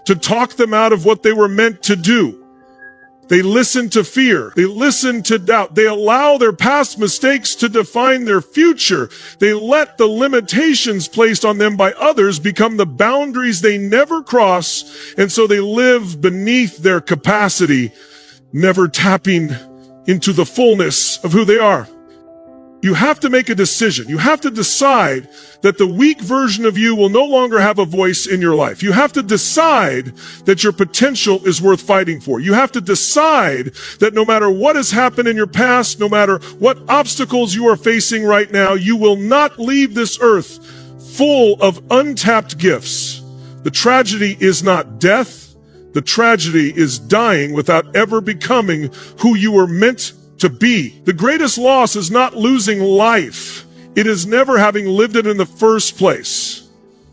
to talk them out of what they were meant to do. They listen to fear. They listen to doubt. They allow their past mistakes to define their future. They let the limitations placed on them by others become the boundaries they never cross, and so they live beneath their capacity, never tapping into the fullness of who they are. You have to make a decision. You have to decide that the weak version of you will no longer have a voice in your life. You have to decide that your potential is worth fighting for. You have to decide that no matter what has happened in your past, no matter what obstacles you are facing right now, you will not leave this earth full of untapped gifts. The tragedy is not death. The tragedy is dying without ever becoming who you were meant to be. The greatest loss is not losing life. It is never having lived it in the first place.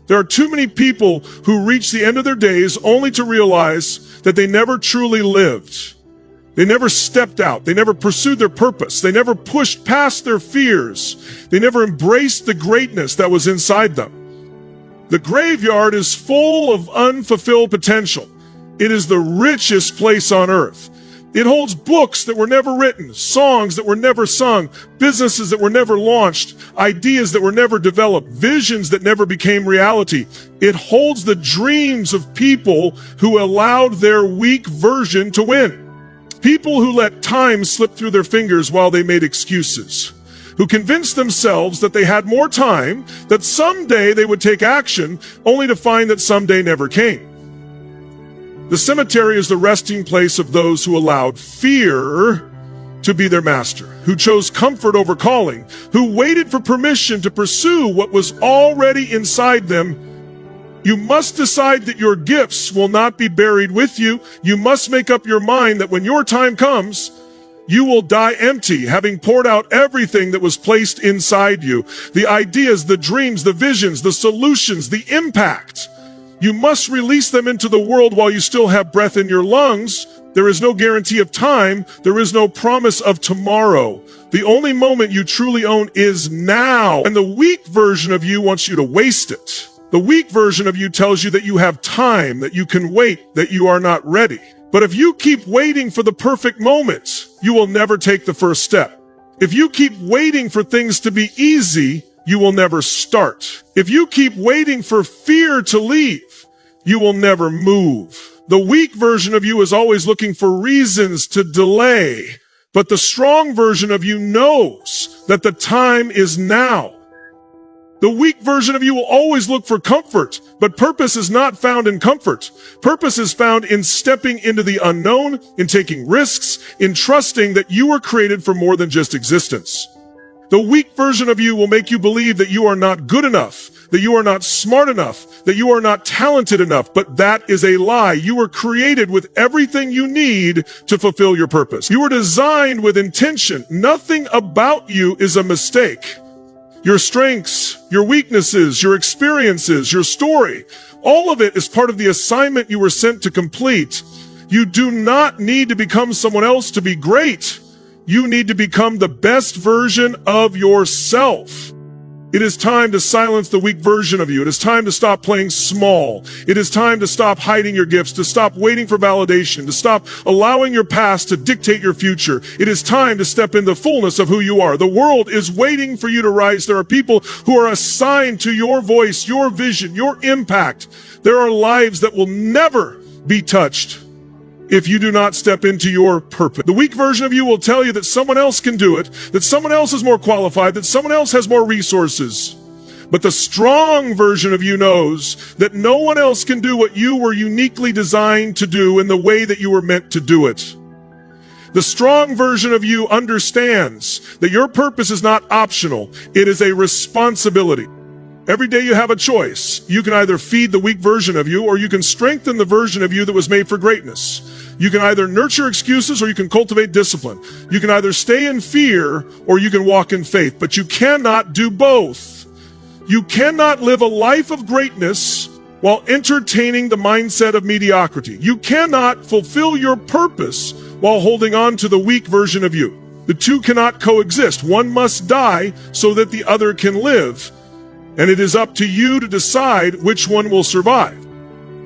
There are too many people who reach the end of their days only to realize that they never truly lived. They never stepped out. They never pursued their purpose. They never pushed past their fears. They never embraced the greatness that was inside them. The graveyard is full of unfulfilled potential. It is the richest place on earth. It holds books that were never written, songs that were never sung, businesses that were never launched, ideas that were never developed, visions that never became reality. It holds the dreams of people who allowed their weak version to win. People who let time slip through their fingers while they made excuses. Who convinced themselves that they had more time, that someday they would take action, only to find that someday never came. The cemetery is the resting place of those who allowed fear to be their master, who chose comfort over calling, who waited for permission to pursue what was already inside them. You must decide that your gifts will not be buried with you. You must make up your mind that when your time comes, you will die empty, having poured out everything that was placed inside you. The ideas, the dreams, the visions, the solutions, the impact. You must release them into the world while you still have breath in your lungs. There is no guarantee of time. There is no promise of tomorrow. The only moment you truly own is now. And the weak version of you wants you to waste it. The weak version of you tells you that you have time, that you can wait, that you are not ready. But if you keep waiting for the perfect moment, you will never take the first step. If you keep waiting for things to be easy, you will never start. If you keep waiting for fear to leave, you will never move. The weak version of you is always looking for reasons to delay, but the strong version of you knows that the time is now. The weak version of you will always look for comfort, but purpose is not found in comfort. Purpose is found in stepping into the unknown, in taking risks, in trusting that you were created for more than just existence. The weak version of you will make you believe that you are not good enough, that you are not smart enough, that you are not talented enough, but that is a lie. You were created with everything you need to fulfill your purpose. You were designed with intention. Nothing about you is a mistake. Your strengths, your weaknesses, your experiences, your story, all of it is part of the assignment you were sent to complete. You do not need to become someone else to be great. You need to become the best version of yourself. It is time to silence the weak version of you. It is time to stop playing small. It is time to stop hiding your gifts, to stop waiting for validation, to stop allowing your past to dictate your future. It is time to step in the fullness of who you are. The world is waiting for you to rise. There are people who are assigned to your voice, your vision, your impact. There are lives that will never be touched if you do not step into your purpose. The weak version of you will tell you that someone else can do it, that someone else is more qualified, that someone else has more resources. But the strong version of you knows that no one else can do what you were uniquely designed to do in the way that you were meant to do it. The strong version of you understands that your purpose is not optional. It is a responsibility. Every day you have a choice. You can either feed the weak version of you, or you can strengthen the version of you that was made for greatness. You can either nurture excuses, or you can cultivate discipline. You can either stay in fear, or you can walk in faith, but you cannot do both. You cannot live a life of greatness while entertaining the mindset of mediocrity. You cannot fulfill your purpose while holding on to the weak version of you. The two cannot coexist. One must die so that the other can live. And it is up to you to decide which one will survive.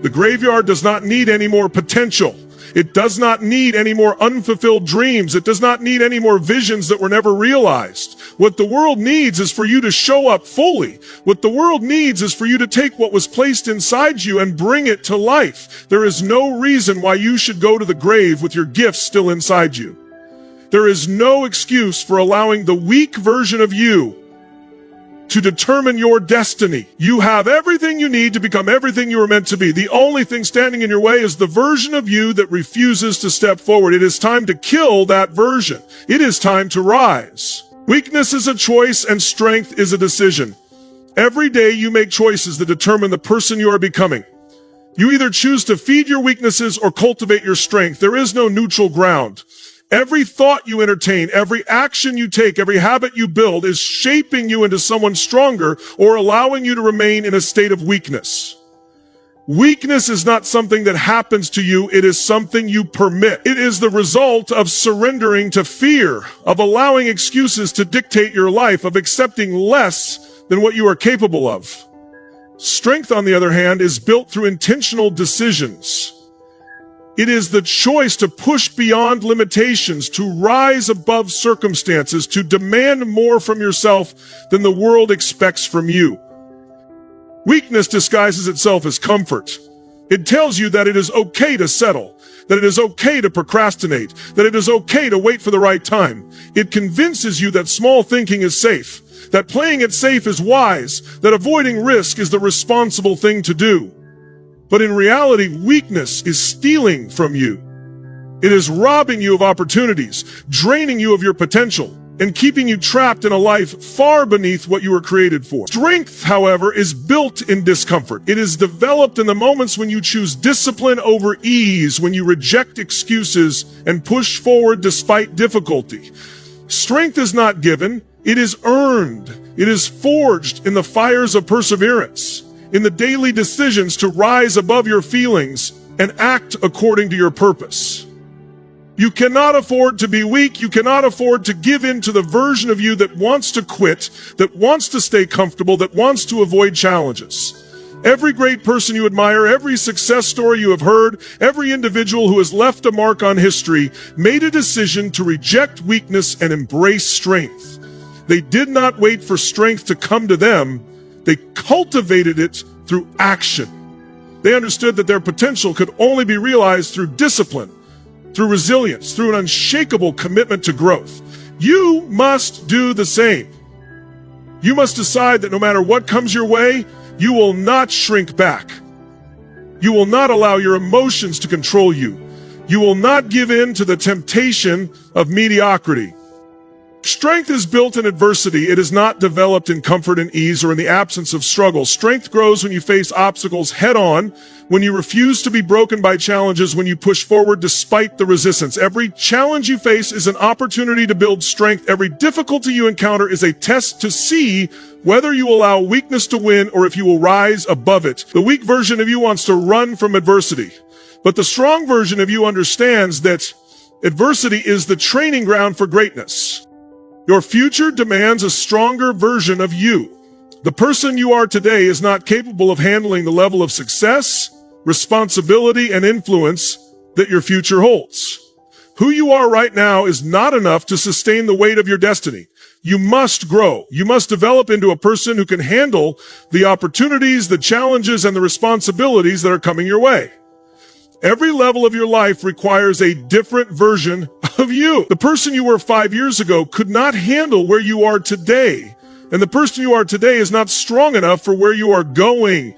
The graveyard does not need any more potential. It does not need any more unfulfilled dreams. It does not need any more visions that were never realized. What the world needs is for you to show up fully. What the world needs is for you to take what was placed inside you and bring it to life. There is no reason why you should go to the grave with your gifts still inside you. There is no excuse for allowing the weak version of you to determine your destiny. You have everything you need to become everything you were meant to be. The only thing standing in your way is the version of you that refuses to step forward. It is time to kill that version. It is time to rise. Weakness is a choice and strength is a decision. Every day you make choices that determine the person you are becoming. You either choose to feed your weaknesses or cultivate your strength. There is no neutral ground. Every thought you entertain, every action you take, every habit you build is shaping you into someone stronger or allowing you to remain in a state of weakness. Weakness is not something that happens to you. It is something you permit. It is the result of surrendering to fear, of allowing excuses to dictate your life, of accepting less than what you are capable of. Strength, on the other hand, is built through intentional decisions. It is the choice to push beyond limitations, to rise above circumstances, to demand more from yourself than the world expects from you. Weakness disguises itself as comfort. It tells you that it is okay to settle, that it is okay to procrastinate, that it is okay to wait for the right time. It convinces you that small thinking is safe, that playing it safe is wise, that avoiding risk is the responsible thing to do. But in reality, weakness is stealing from you. It is robbing you of opportunities, draining you of your potential, and keeping you trapped in a life far beneath what you were created for. Strength, however, is built in discomfort. It is developed in the moments when you choose discipline over ease, when you reject excuses and push forward despite difficulty. Strength is not given, it is earned. It is forged in the fires of perseverance, in the daily decisions to rise above your feelings and act according to your purpose. You cannot afford to be weak. You cannot afford to give in to the version of you that wants to quit, that wants to stay comfortable, that wants to avoid challenges. Every great person you admire, every success story you have heard, every individual who has left a mark on history made a decision to reject weakness and embrace strength. They did not wait for strength to come to them. They cultivated it through action. They understood that their potential could only be realized through discipline, through resilience, through an unshakable commitment to growth. You must do the same. You must decide that no matter what comes your way, you will not shrink back. You will not allow your emotions to control you. You will not give in to the temptation of mediocrity. Strength is built in adversity. It is not developed in comfort and ease or in the absence of struggle. Strength grows when you face obstacles head on, when you refuse to be broken by challenges, when you push forward despite the resistance. Every challenge you face is an opportunity to build strength. Every difficulty you encounter is a test to see whether you allow weakness to win or if you will rise above it. The weak version of you wants to run from adversity, but the strong version of you understands that adversity is the training ground for greatness. Your future demands a stronger version of you. The person you are today is not capable of handling the level of success, responsibility, and influence that your future holds. Who you are right now is not enough to sustain the weight of your destiny. You must grow. You must develop into a person who can handle the opportunities, the challenges, and the responsibilities that are coming your way. Every level of your life requires a different version of you. The person you were 5 years ago could not handle where you are today. And the person you are today is not strong enough for where you are going.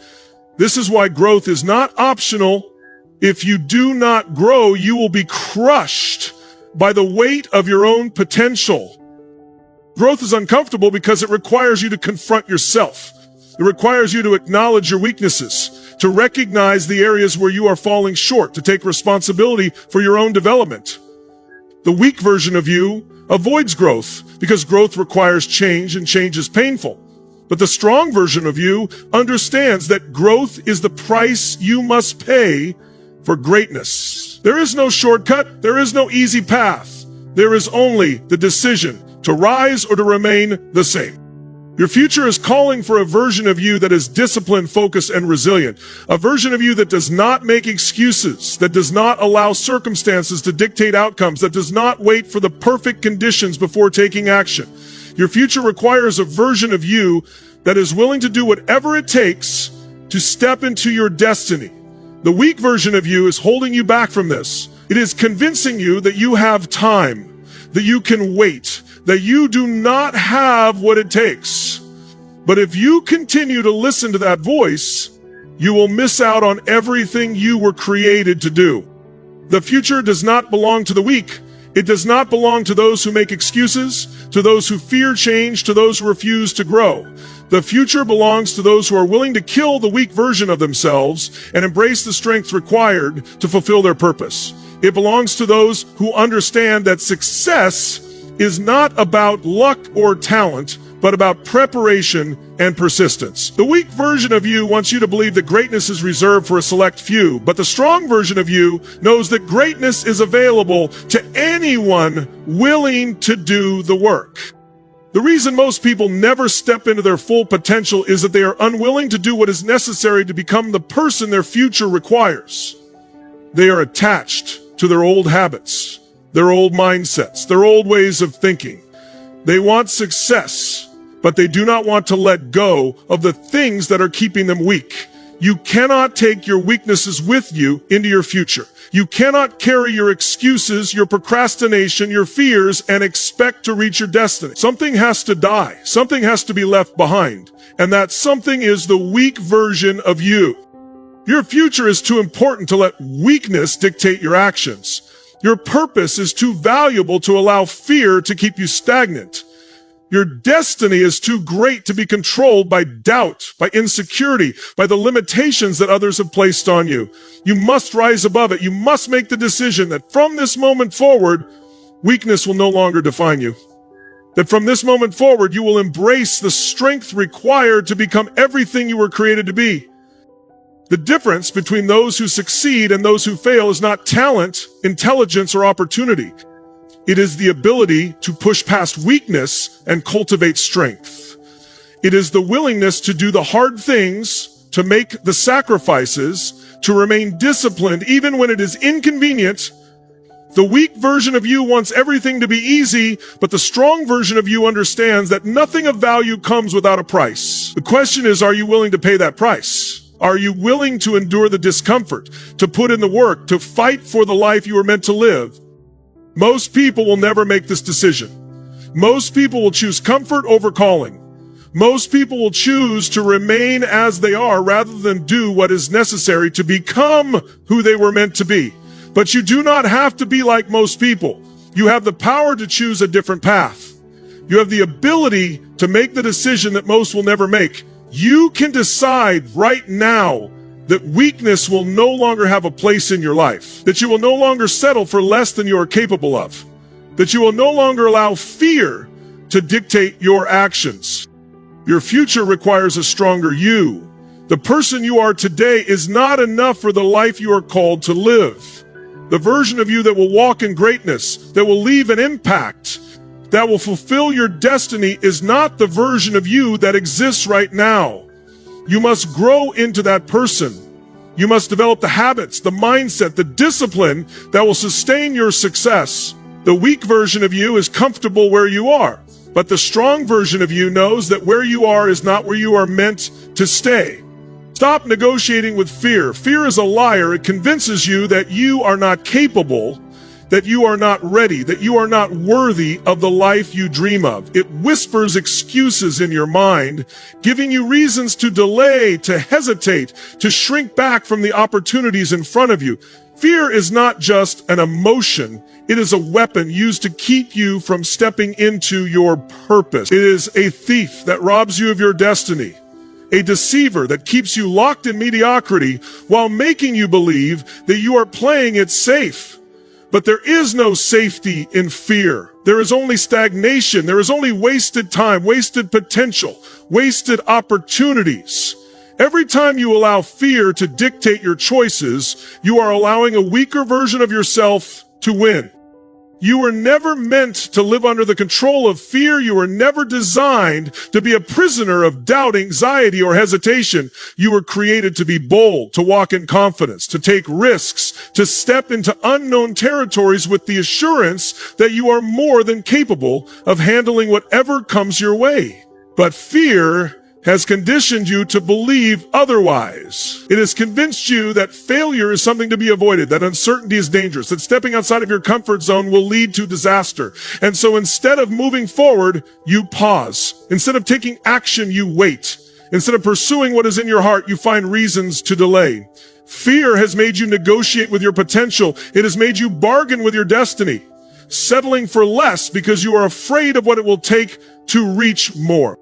This is why growth is not optional. If you do not grow, you will be crushed by the weight of your own potential. Growth is uncomfortable because it requires you to confront yourself. It requires you to acknowledge your weaknesses, to recognize the areas where you are falling short, to take responsibility for your own development. The weak version of you avoids growth because growth requires change and change is painful. But the strong version of you understands that growth is the price you must pay for greatness. There is no shortcut. There is no easy path. There is only the decision to rise or to remain the same. Your future is calling for a version of you that is disciplined, focused, and resilient. A version of you that does not make excuses, that does not allow circumstances to dictate outcomes, that does not wait for the perfect conditions before taking action. Your future requires a version of you that is willing to do whatever it takes to step into your destiny. The weak version of you is holding you back from this. It is convincing you that you have time, that you can wait, that you do not have what it takes. But if you continue to listen to that voice, you will miss out on everything you were created to do. The future does not belong to the weak. It does not belong to those who make excuses, to those who fear change, to those who refuse to grow. The future belongs to those who are willing to kill the weak version of themselves and embrace the strength required to fulfill their purpose. It belongs to those who understand that success is not about luck or talent, but about preparation and persistence. The weak version of you wants you to believe that greatness is reserved for a select few, but the strong version of you knows that greatness is available to anyone willing to do the work. The reason most people never step into their full potential is that they are unwilling to do what is necessary to become the person their future requires. They are attached to their old habits, their old mindsets, their old ways of thinking. They want success, but they do not want to let go of the things that are keeping them weak. You cannot take your weaknesses with you into your future. You cannot carry your excuses, your procrastination, your fears, and expect to reach your destiny. Something has to die. Something has to be left behind. And that something is the weak version of you. Your future is too important to let weakness dictate your actions. Your purpose is too valuable to allow fear to keep you stagnant. Your destiny is too great to be controlled by doubt, by insecurity, by the limitations that others have placed on you. You must rise above it. You must make the decision that from this moment forward, weakness will no longer define you. That from this moment forward, you will embrace the strength required to become everything you were created to be. The difference between those who succeed and those who fail is not talent, intelligence, or opportunity. It is the ability to push past weakness and cultivate strength. It is the willingness to do the hard things, to make the sacrifices, to remain disciplined even when it is inconvenient. The weak version of you wants everything to be easy, but the strong version of you understands that nothing of value comes without a price. The question is, are you willing to pay that price? Are you willing to endure the discomfort, to put in the work, to fight for the life you were meant to live? Most people will never make this decision. Most people will choose comfort over calling. Most people will choose to remain as they are rather than do what is necessary to become who they were meant to be. But you do not have to be like most people. You have the power to choose a different path. You have the ability to make the decision that most will never make. You can decide right now that weakness will no longer have a place in your life, that you will no longer settle for less than you are capable of, that you will no longer allow fear to dictate your actions. Your future requires a stronger you. The person you are today is not enough for the life you are called to live. The version of you that will walk in greatness, that will leave an impact, that will fulfill your destiny is not the version of you that exists right now. You must grow into that person. You must develop the habits, the mindset, the discipline that will sustain your success. The weak version of you is comfortable where you are, but the strong version of you knows that where you are is not where you are meant to stay. Stop negotiating with fear. Fear is a liar. It convinces you that you are not capable, that you are not ready, that you are not worthy of the life you dream of. It whispers excuses in your mind, giving you reasons to delay, to hesitate, to shrink back from the opportunities in front of you. Fear is not just an emotion. It is a weapon used to keep you from stepping into your purpose. It is a thief that robs you of your destiny, a deceiver that keeps you locked in mediocrity while making you believe that you are playing it safe. But there is no safety in fear. There is only stagnation. There is only wasted time, wasted potential, wasted opportunities. Every time you allow fear to dictate your choices, you are allowing a weaker version of yourself to win. You were never meant to live under the control of fear. You were never designed to be a prisoner of doubt, anxiety, or hesitation. You were created to be bold, to walk in confidence, to take risks, to step into unknown territories with the assurance that you are more than capable of handling whatever comes your way. But fear has conditioned you to believe otherwise. It has convinced you that failure is something to be avoided, that uncertainty is dangerous, that stepping outside of your comfort zone will lead to disaster. And so instead of moving forward, you pause. Instead of taking action, you wait. Instead of pursuing what is in your heart, you find reasons to delay. Fear has made you negotiate with your potential. It has made you bargain with your destiny, settling for less because you are afraid of what it will take to reach more.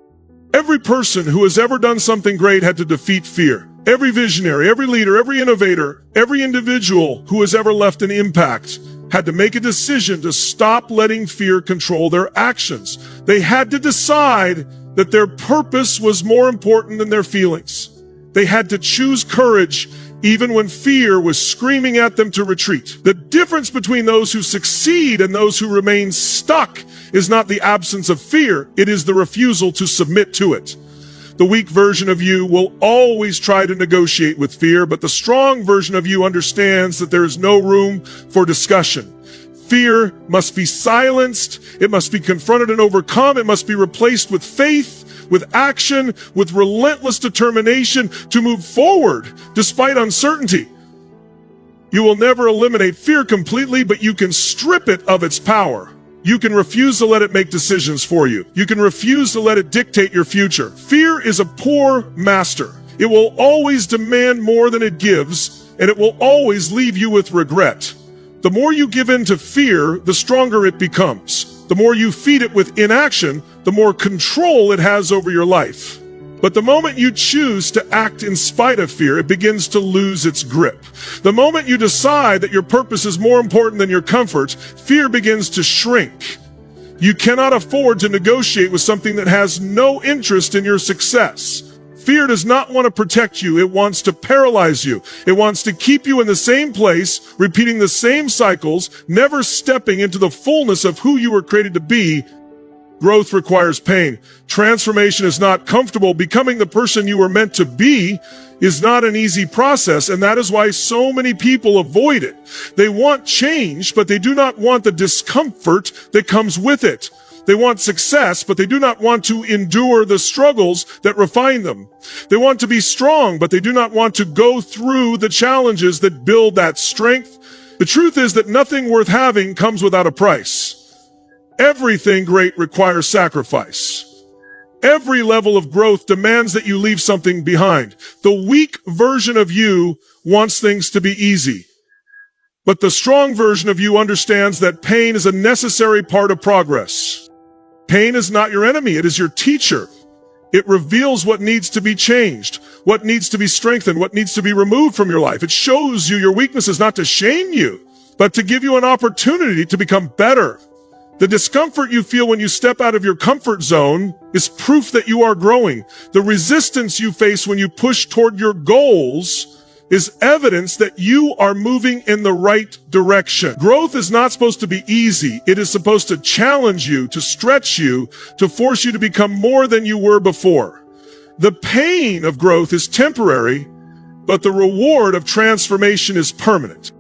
Every person who has ever done something great had to defeat fear. Every visionary, every leader, every innovator, every individual who has ever left an impact had to make a decision to stop letting fear control their actions. They had to decide that their purpose was more important than their feelings. They had to choose courage even when fear was screaming at them to retreat. The difference between those who succeed and those who remain stuck is not the absence of fear, it is the refusal to submit to it. The weak version of you will always try to negotiate with fear, but the strong version of you understands that there is no room for discussion. Fear must be silenced, it must be confronted and overcome, it must be replaced with faith, with action, with relentless determination to move forward despite uncertainty. You will never eliminate fear completely, but you can strip it of its power. You can refuse to let it make decisions for you. You can refuse to let it dictate your future. Fear is a poor master. It will always demand more than it gives, and it will always leave you with regret. The more you give in to fear, the stronger it becomes. The more you feed it with inaction, the more control it has over your life. But the moment you choose to act in spite of fear, it begins to lose its grip. The moment you decide that your purpose is more important than your comfort, fear begins to shrink. You cannot afford to negotiate with something that has no interest in your success. Fear does not want to protect you. It wants to paralyze you. It wants to keep you in the same place, repeating the same cycles, never stepping into the fullness of who you were created to be. Growth requires pain. Transformation is not comfortable. Becoming the person you were meant to be is not an easy process, and that is why so many people avoid it. They want change, but they do not want the discomfort that comes with it. They want success, but they do not want to endure the struggles that refine them. They want to be strong, but they do not want to go through the challenges that build that strength. The truth is that nothing worth having comes without a price. Everything great requires sacrifice. Every level of growth demands that you leave something behind. The weak version of you wants things to be easy. But the strong version of you understands that pain is a necessary part of progress. Pain is not your enemy, it is your teacher. It reveals what needs to be changed, what needs to be strengthened, what needs to be removed from your life. It shows you your weaknesses not to shame you, but to give you an opportunity to become better. The discomfort you feel when you step out of your comfort zone is proof that you are growing. The resistance you face when you push toward your goals is evidence that you are moving in the right direction. Growth is not supposed to be easy. It is supposed to challenge you, to stretch you, to force you to become more than you were before. The pain of growth is temporary, but the reward of transformation is permanent.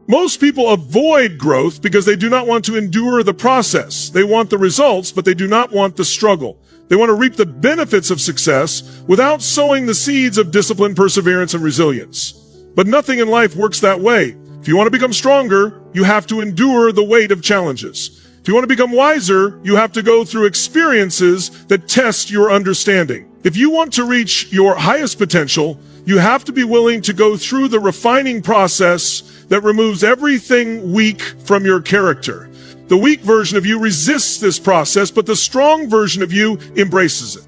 Most people avoid growth because they do not want to endure the process. They want the results, but they do not want the struggle. They want to reap the benefits of success without sowing the seeds of discipline, perseverance, and resilience. But nothing in life works that way. If you want to become stronger, you have to endure the weight of challenges. If you want to become wiser, you have to go through experiences that test your understanding. If you want to reach your highest potential, you have to be willing to go through the refining process that removes everything weak from your character. The weak version of you resists this process, but the strong version of you embraces it.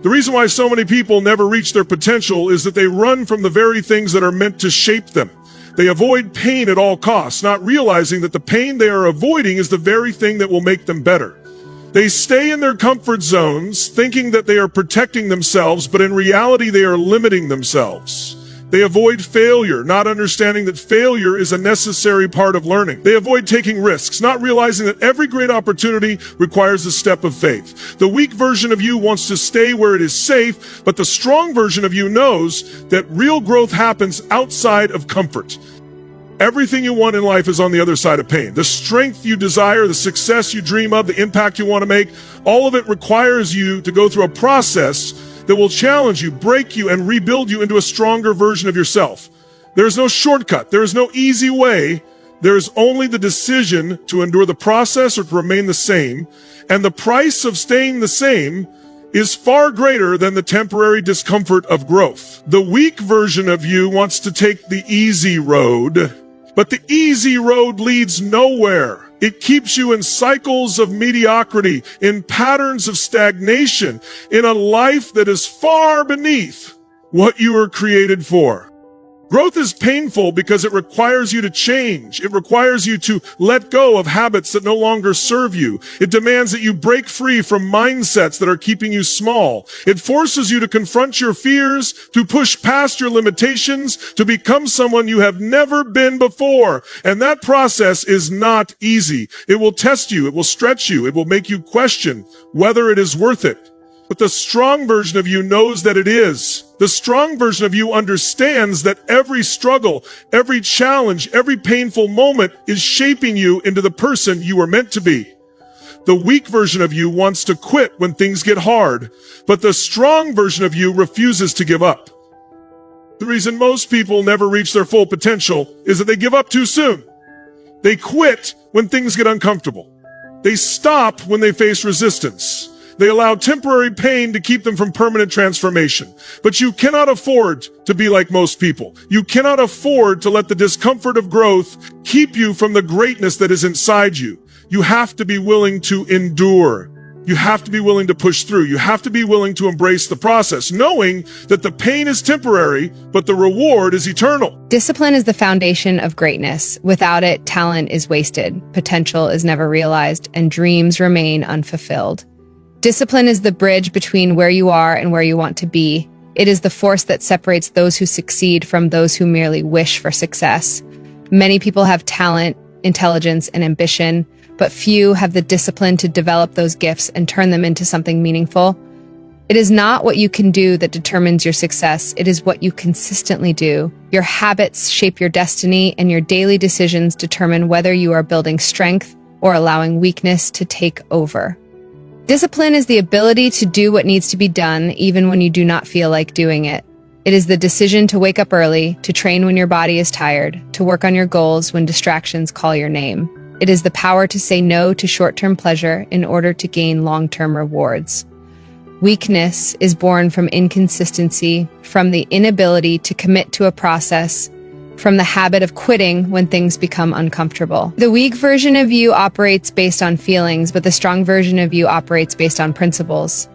The reason why so many people never reach their potential is that they run from the very things that are meant to shape them. They avoid pain at all costs, not realizing that the pain they are avoiding is the very thing that will make them better. They stay in their comfort zones, thinking that they are protecting themselves, but in reality they are limiting themselves. They avoid failure, not understanding that failure is a necessary part of learning. They avoid taking risks, not realizing that every great opportunity requires a step of faith. The weak version of you wants to stay where it is safe, but the strong version of you knows that real growth happens outside of comfort. Everything you want in life is on the other side of pain. The strength you desire, the success you dream of, the impact you want to make, all of it requires you to go through a process that will challenge you, break you, and rebuild you into a stronger version of yourself. There is no shortcut. There is no easy way. There is only the decision to endure the process or to remain the same. And the price of staying the same is far greater than the temporary discomfort of growth. The weak version of you wants to take the easy road, but the easy road leads nowhere. It keeps you in cycles of mediocrity, in patterns of stagnation, in a life that is far beneath what you were created for. Growth is painful because it requires you to change. It requires you to let go of habits that no longer serve you. It demands that you break free from mindsets that are keeping you small. It forces you to confront your fears, to push past your limitations, to become someone you have never been before. And that process is not easy. It will test you. It will stretch you. It will make you question whether it is worth it. But the strong version of you knows that it is. The strong version of you understands that every struggle, every challenge, every painful moment is shaping you into the person you were meant to be. The weak version of you wants to quit when things get hard, but the strong version of you refuses to give up. The reason most people never reach their full potential is that they give up too soon. They quit when things get uncomfortable. They stop when they face resistance. They allow temporary pain to keep them from permanent transformation. But you cannot afford to be like most people. You cannot afford to let the discomfort of growth keep you from the greatness that is inside you. You have to be willing to endure. You have to be willing to push through. You have to be willing to embrace the process, knowing that the pain is temporary, but the reward is eternal. Discipline is the foundation of greatness. Without it, talent is wasted, potential is never realized, and dreams remain unfulfilled. Discipline is the bridge between where you are and where you want to be. It is the force that separates those who succeed from those who merely wish for success. Many people have talent, intelligence, and ambition, but few have the discipline to develop those gifts and turn them into something meaningful. It is not what you can do that determines your success. It is what you consistently do. Your habits shape your destiny, and your daily decisions determine whether you are building strength or allowing weakness to take over. Discipline is the ability to do what needs to be done even when you do not feel like doing it. It is the decision to wake up early, to train when your body is tired, to work on your goals when distractions call your name. It is the power to say no to short-term pleasure in order to gain long-term rewards. Weakness is born from inconsistency, from the inability to commit to a process, from the habit of quitting when things become uncomfortable. The weak version of you operates based on feelings, but the strong version of you operates based on principles.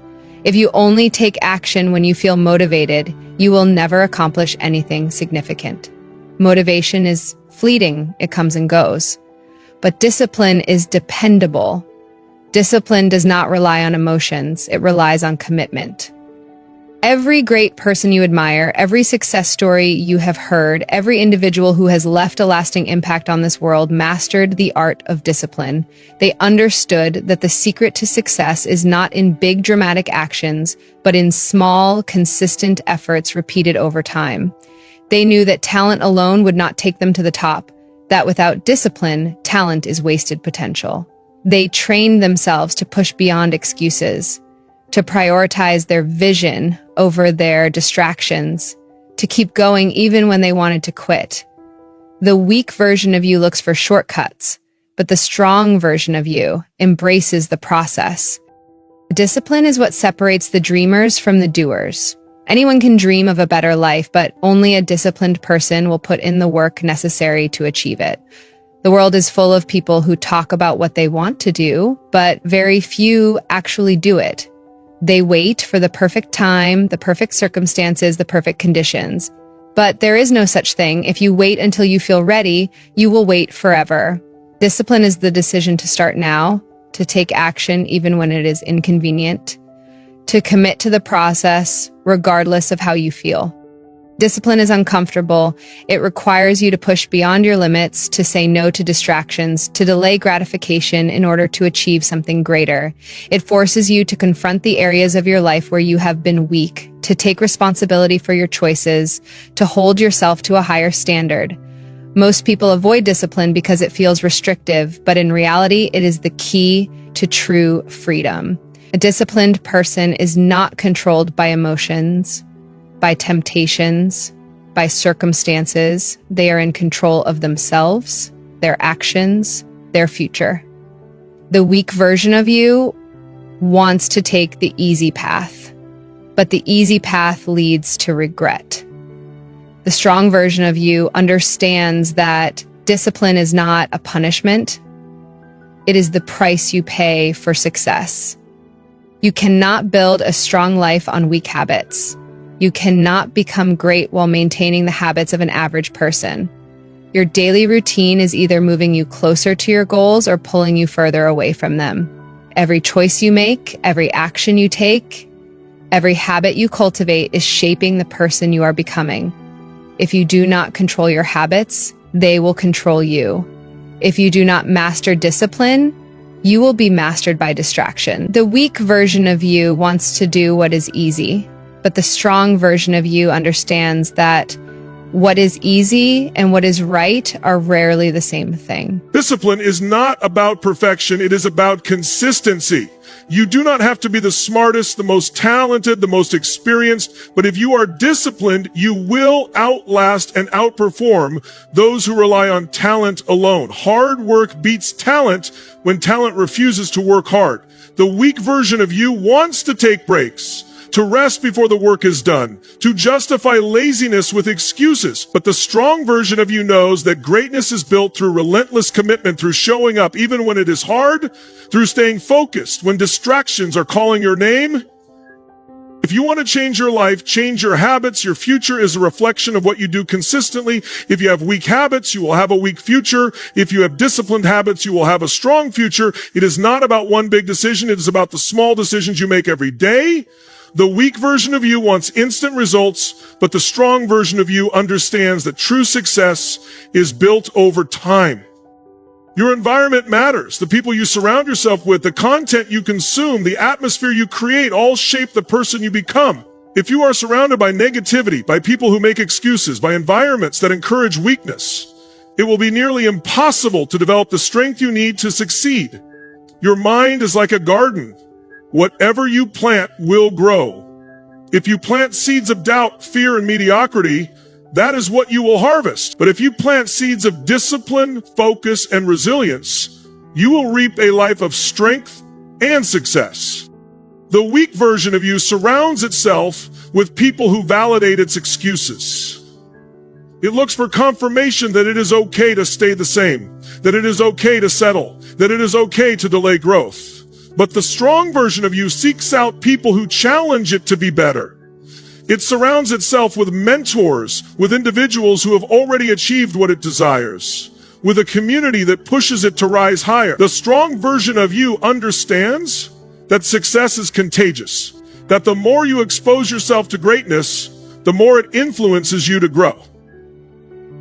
If you only take action when you feel motivated, you will never accomplish anything significant. Motivation is fleeting, it comes and goes. But discipline is dependable. Discipline does not rely on emotions, it relies on commitment. Every great person you admire, every success story you have heard, every individual who has left a lasting impact on this world mastered the art of discipline. They understood that the secret to success is not in big dramatic actions, but in small, consistent efforts repeated over time. They knew that talent alone would not take them to the top, that without discipline, talent is wasted potential. They trained themselves to push beyond excuses, to prioritize their vision over their distractions, to keep going even when they wanted to quit. The weak version of you looks for shortcuts, but the strong version of you embraces the process. Discipline is what separates the dreamers from the doers. Anyone can dream of a better life, but only a disciplined person will put in the work necessary to achieve it. The world is full of people who talk about what they want to do, but very few actually do it. They wait for the perfect time, the perfect circumstances, the perfect conditions. But there is no such thing. If you wait until you feel ready, you will wait forever. Discipline is the decision to start now, to take action even when it is inconvenient, to commit to the process regardless of how you feel. Discipline is uncomfortable. It requires you to push beyond your limits, to say no to distractions, to delay gratification in order to achieve something greater. It forces you to confront the areas of your life where you have been weak, to take responsibility for your choices, to hold yourself to a higher standard. Most people avoid discipline because it feels restrictive, but in reality, it is the key to true freedom. A disciplined person is not controlled by emotions, by temptations, by circumstances. They are in control of themselves, their actions, their future. The weak version of you wants to take the easy path, but the easy path leads to regret. The strong version of you understands that discipline is not a punishment. It is the price you pay for success. You cannot build a strong life on weak habits. You cannot become great while maintaining the habits of an average person. Your daily routine is either moving you closer to your goals or pulling you further away from them. Every choice you make, every action you take, every habit you cultivate is shaping the person you are becoming. If you do not control your habits, they will control you. If you do not master discipline, you will be mastered by distraction. The weak version of you wants to do what is easy, but the strong version of you understands that what is easy and what is right are rarely the same thing. Discipline is not about perfection. It is about consistency. You do not have to be the smartest, the most talented, the most experienced, but if you are disciplined, you will outlast and outperform those who rely on talent alone. Hard work beats talent when talent refuses to work hard. The weak version of you wants to take breaks, to rest before the work is done, to justify laziness with excuses. But the strong version of you knows that greatness is built through relentless commitment, through showing up even when it is hard, through staying focused when distractions are calling your name. If you want to change your life, change your habits, your future is a reflection of what you do consistently. If you have weak habits, you will have a weak future. If you have disciplined habits, you will have a strong future. It is not about one big decision. It is about the small decisions you make every day. The weak version of you wants instant results, but the strong version of you understands that true success is built over time. Your environment matters. The people you surround yourself with, the content you consume, the atmosphere you create all shape the person you become. If you are surrounded by negativity, by people who make excuses, by environments that encourage weakness, it will be nearly impossible to develop the strength you need to succeed. Your mind is like a garden. Whatever you plant will grow. If you plant seeds of doubt, fear, and mediocrity, that is what you will harvest. But if you plant seeds of discipline, focus, and resilience, you will reap a life of strength and success. The weak version of you surrounds itself with people who validate its excuses. It looks for confirmation that it is okay to stay the same, that it is okay to settle, that it is okay to delay growth. But the strong version of you seeks out people who challenge it to be better. It surrounds itself with mentors, with individuals who have already achieved what it desires, with a community that pushes it to rise higher. The strong version of you understands that success is contagious, that the more you expose yourself to greatness, the more it influences you to grow.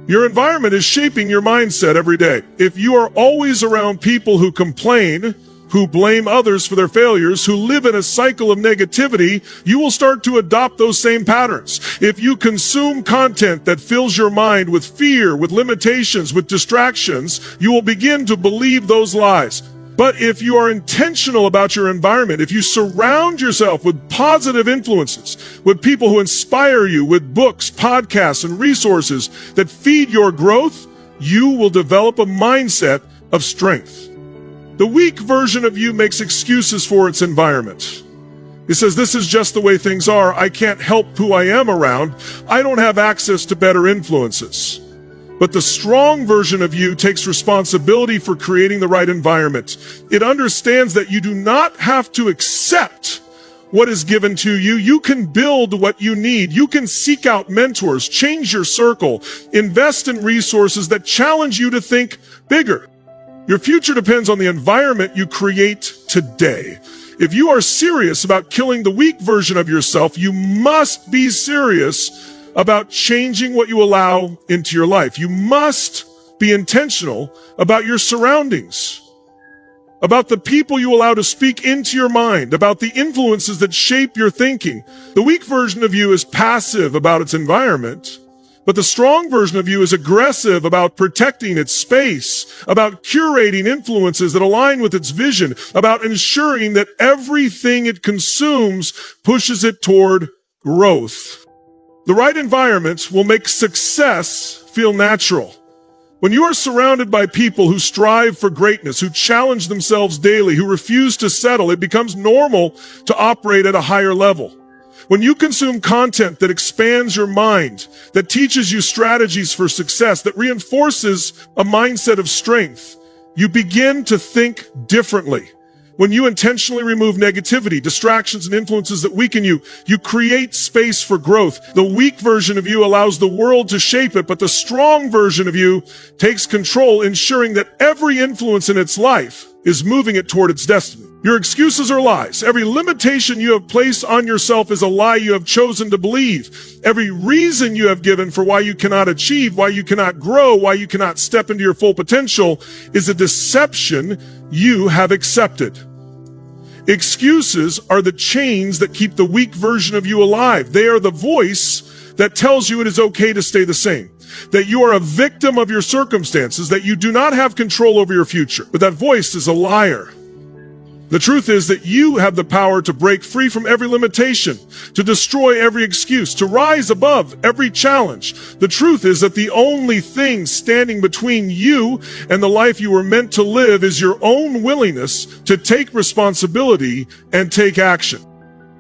Your environment is shaping your mindset every day. If you are always around people who complain, who blame others for their failures, who live in a cycle of negativity, you will start to adopt those same patterns. If you consume content that fills your mind with fear, with limitations, with distractions, you will begin to believe those lies. But if you are intentional about your environment, if you surround yourself with positive influences, with people who inspire you, with books, podcasts, and resources that feed your growth, you will develop a mindset of strength. The weak version of you makes excuses for its environment. It says, this is just the way things are. I can't help who I am around. I don't have access to better influences. But the strong version of you takes responsibility for creating the right environment. It understands that you do not have to accept what is given to you. You can build what you need. You can seek out mentors, change your circle, invest in resources that challenge you to think bigger. Your future depends on the environment you create today. If you are serious about killing the weak version of yourself, you must be serious about changing what you allow into your life. You must be intentional about your surroundings, about the people you allow to speak into your mind, about the influences that shape your thinking. The weak version of you is passive about its environment, but the strong version of you is aggressive about protecting its space, about curating influences that align with its vision, about ensuring that everything it consumes pushes it toward growth. The right environment will make success feel natural. When you are surrounded by people who strive for greatness, who challenge themselves daily, who refuse to settle, it becomes normal to operate at a higher level. When you consume content that expands your mind, that teaches you strategies for success, that reinforces a mindset of strength, you begin to think differently. When you intentionally remove negativity, distractions, and influences that weaken you, you create space for growth. The weak version of you allows the world to shape it, but the strong version of you takes control, ensuring that every influence in its life is moving it toward its destiny. Your excuses are lies. Every limitation you have placed on yourself is a lie you have chosen to believe. Every reason you have given for why you cannot achieve, why you cannot grow, why you cannot step into your full potential is a deception you have accepted. Excuses are the chains that keep the weak version of you alive. They are the voice that tells you it is okay to stay the same, that you are a victim of your circumstances, that you do not have control over your future. But that voice is a liar. The truth is that you have the power to break free from every limitation, to destroy every excuse, to rise above every challenge. The truth is that the only thing standing between you and the life you were meant to live is your own willingness to take responsibility and take action.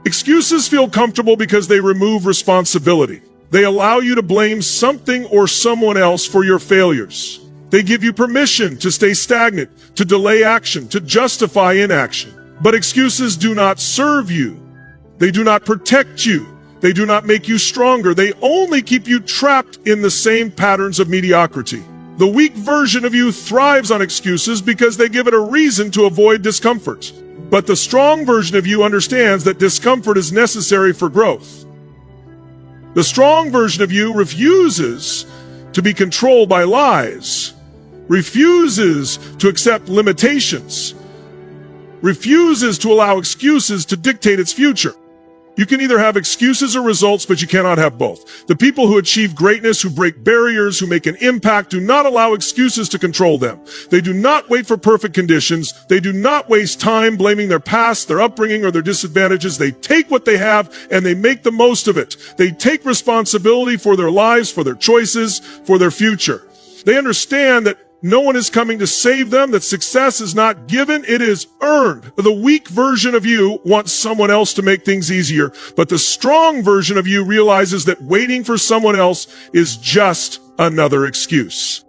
Excuses feel comfortable because they remove responsibility. They allow you to blame something or someone else for your failures. They give you permission to stay stagnant, to delay action, to justify inaction. But excuses do not serve you. They do not protect you. They do not make you stronger. They only keep you trapped in the same patterns of mediocrity. The weak version of you thrives on excuses because they give it a reason to avoid discomfort. But the strong version of you understands that discomfort is necessary for growth. The strong version of you refuses to be controlled by lies, refuses to accept limitations, refuses to allow excuses to dictate its future. You can either have excuses or results, but you cannot have both. The people who achieve greatness, who break barriers, who make an impact, do not allow excuses to control them. They do not wait for perfect conditions. They do not waste time blaming their past, their upbringing, or their disadvantages. They take what they have and they make the most of it. They take responsibility for their lives, for their choices, for their future. They understand that no one is coming to save them, that success is not given, it is earned. The weak version of you wants someone else to make things easier, but the strong version of you realizes that waiting for someone else is just another excuse.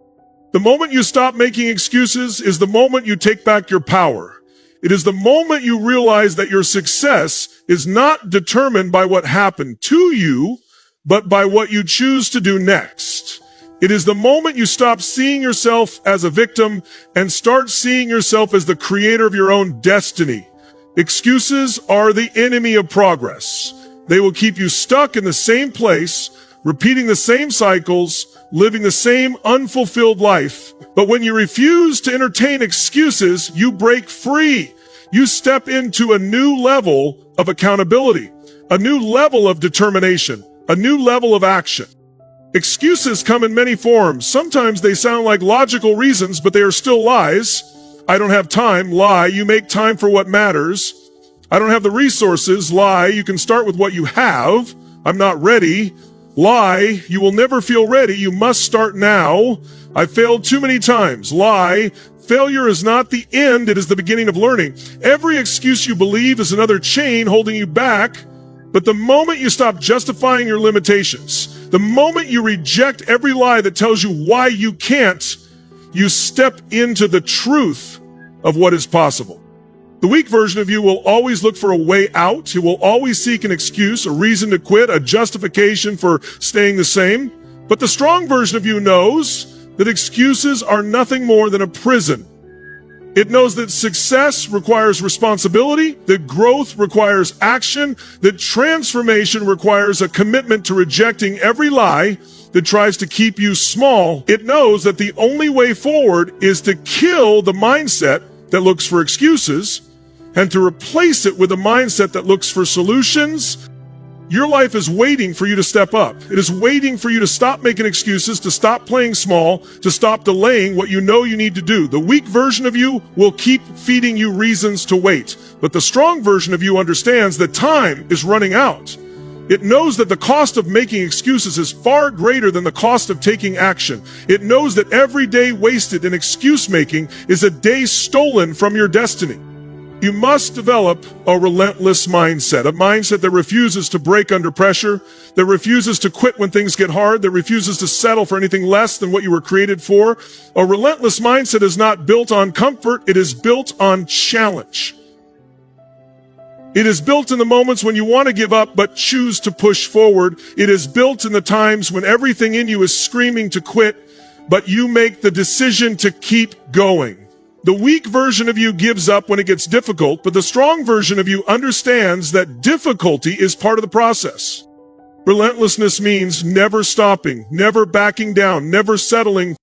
The moment you stop making excuses is the moment you take back your power. It is the moment you realize that your success is not determined by what happened to you, but by what you choose to do next. It is the moment you stop seeing yourself as a victim and start seeing yourself as the creator of your own destiny. Excuses are the enemy of progress. They will keep you stuck in the same place, repeating the same cycles, living the same unfulfilled life. But when you refuse to entertain excuses, you break free. You step into a new level of accountability, a new level of determination, a new level of action. Excuses come in many forms. Sometimes they sound like logical reasons, but they are still lies. I don't have time, lie. You make time for what matters. I don't have the resources, lie. You can start with what you have. I'm not ready, lie. You will never feel ready. You must start now. I failed too many times, lie. Failure is not the end. It is the beginning of learning. Every excuse you believe is another chain holding you back. But the moment you stop justifying your limitations, the moment you reject every lie that tells you why you can't, you step into the truth of what is possible. The weak version of you will always look for a way out. It will always seek an excuse, a reason to quit, a justification for staying the same. But the strong version of you knows that excuses are nothing more than a prison. It knows that success requires responsibility, that growth requires action, that transformation requires a commitment to rejecting every lie that tries to keep you small. It knows that the only way forward is to kill the mindset that looks for excuses and to replace it with a mindset that looks for solutions. Your life is waiting for you to step up. It is waiting for you to stop making excuses, to stop playing small, to stop delaying what you know you need to do. The weak version of you will keep feeding you reasons to wait, but the strong version of you understands that time is running out. It knows that the cost of making excuses is far greater than the cost of taking action. It knows that every day wasted in excuse making is a day stolen from your destiny. You must develop a relentless mindset, a mindset that refuses to break under pressure, that refuses to quit when things get hard, that refuses to settle for anything less than what you were created for. A relentless mindset is not built on comfort, it is built on challenge. It is built in the moments when you want to give up but choose to push forward. It is built in the times when everything in you is screaming to quit, but you make the decision to keep going. The weak version of you gives up when it gets difficult, but the strong version of you understands that difficulty is part of the process. Relentlessness means never stopping, never backing down, never settling